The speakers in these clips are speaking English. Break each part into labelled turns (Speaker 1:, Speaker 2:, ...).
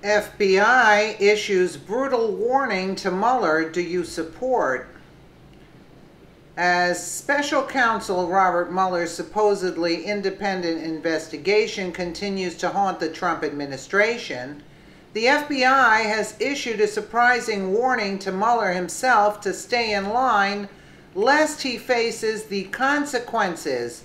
Speaker 1: FBI issues brutal warning to Mueller. Do you support? As special counsel Robert Mueller's supposedly independent investigation continues to haunt the Trump administration, the FBI has issued a surprising warning to Mueller himself to stay in line lest he faces the consequences.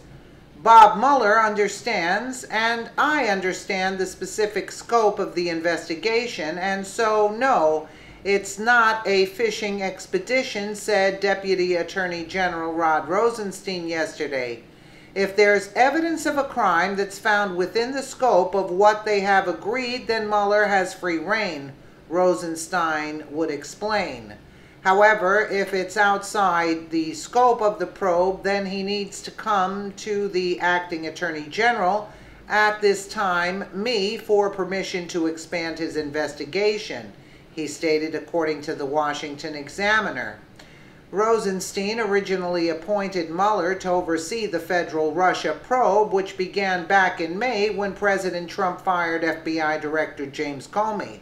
Speaker 1: Bob Mueller understands, and I understand, the specific scope of the investigation, and so no, it's not a fishing expedition, said Deputy Attorney General Rod Rosenstein yesterday. If there's evidence of a crime that's found within the scope of what they have agreed, then Mueller has free rein, Rosenstein would explain. However, if it's outside the scope of the probe, then he needs to come to the acting Attorney General, at this time me, for permission to expand his investigation, he stated, according to the Washington Examiner. Rosenstein originally appointed Mueller to oversee the federal Russia probe, which began back in May when President Trump fired FBI Director James Comey.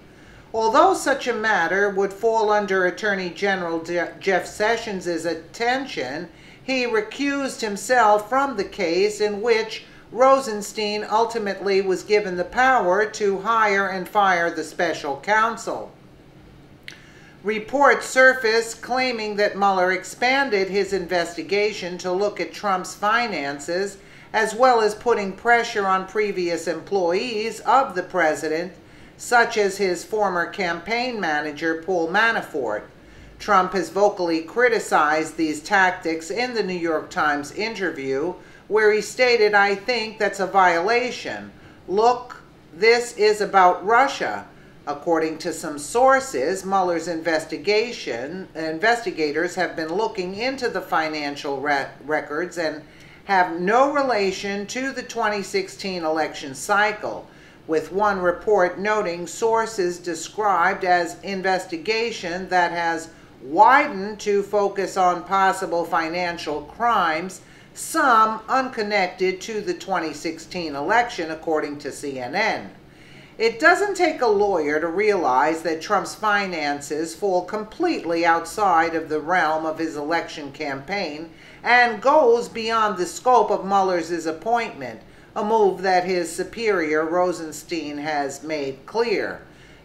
Speaker 1: Although such a matter would fall under Attorney General Jeff Sessions' attention, he recused himself from the case in which Rosenstein ultimately was given the power to hire and fire the special counsel. Reports surfaced claiming that Mueller expanded his investigation to look at Trump's finances, as well as putting pressure on previous employees of the president, such as his former campaign manager, Paul Manafort. Trump has vocally criticized these tactics in the New York Times interview, where he stated, "I think that's a violation. Look, this is about Russia." According to some sources, Mueller's investigators have been looking into the financial records and have no relation to the 2016 election cycle, with one report noting sources described as investigation that has widened to focus on possible financial crimes, some unconnected to the 2016 election, according to CNN. It doesn't take a lawyer to realize that Trump's finances fall completely outside of the realm of his election campaign and goes beyond the scope of Mueller's appointment, a move that his superior Rosenstein has made clear.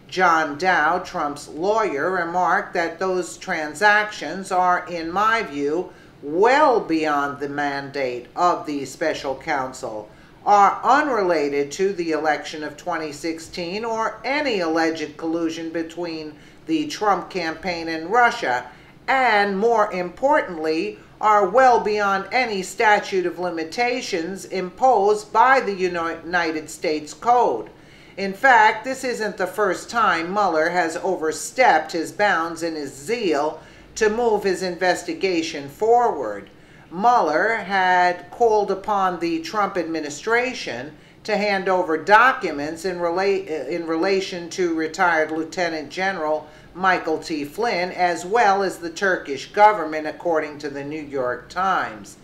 Speaker 1: John Dow, Trump's lawyer, remarked that those transactions are, in my view, well beyond the mandate of the special counsel, are unrelated to the election of 2016 or any alleged collusion between the Trump campaign and Russia, and more importantly, are well beyond any statute of limitations imposed by the United States Code. In fact, this isn't the first time Mueller has overstepped his bounds in his zeal to move his investigation forward. Mueller had called upon the Trump administration to hand over documents in relation to retired Lieutenant General Michael T. Flynn, as well as the Turkish government, according to the New York Times.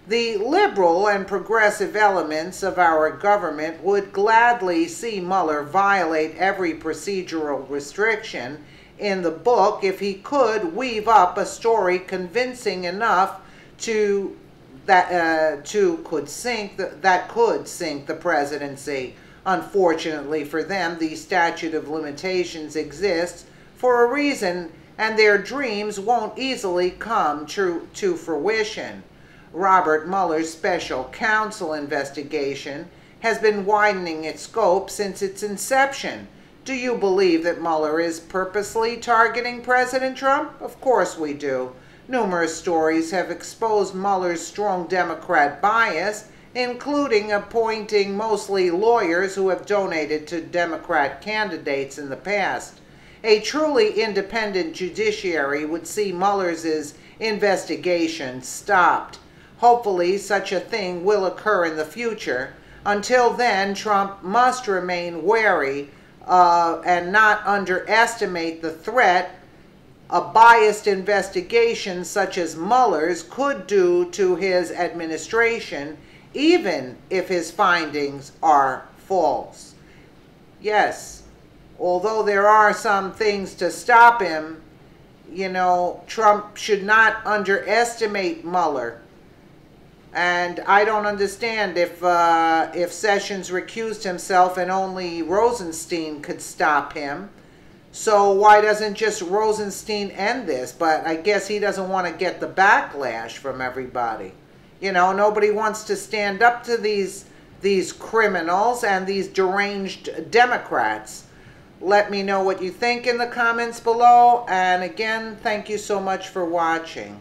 Speaker 1: The liberal and progressive elements of our government would gladly see Mueller violate every procedural restriction in the book if he could weave up a story convincing enough that could sink the presidency. Unfortunately for them, the statute of limitations exists for a reason, and their dreams won't easily come to fruition. Robert Mueller's special counsel investigation has been widening its scope since its inception. Do you believe that Mueller is purposely targeting President Trump? Of course we do. Numerous stories have exposed Mueller's strong Democrat bias, including appointing mostly lawyers who have donated to Democrat candidates in the past. A truly independent judiciary would see Mueller's investigation stopped. Hopefully, such a thing will occur in the future. Until then, Trump must remain wary and not underestimate the threat a biased investigation such as Mueller's could do to his administration, even if his findings are false. Yes, although there are some things to stop him, you know, Trump should not underestimate Mueller. And I don't understand if Sessions recused himself and only Rosenstein could stop him. So why doesn't just Rosenstein end this? But I guess he doesn't want to get the backlash from everybody. You know, nobody wants to stand up to these criminals and these deranged Democrats. Let me know what you think in the comments below. And again, thank you so much for watching.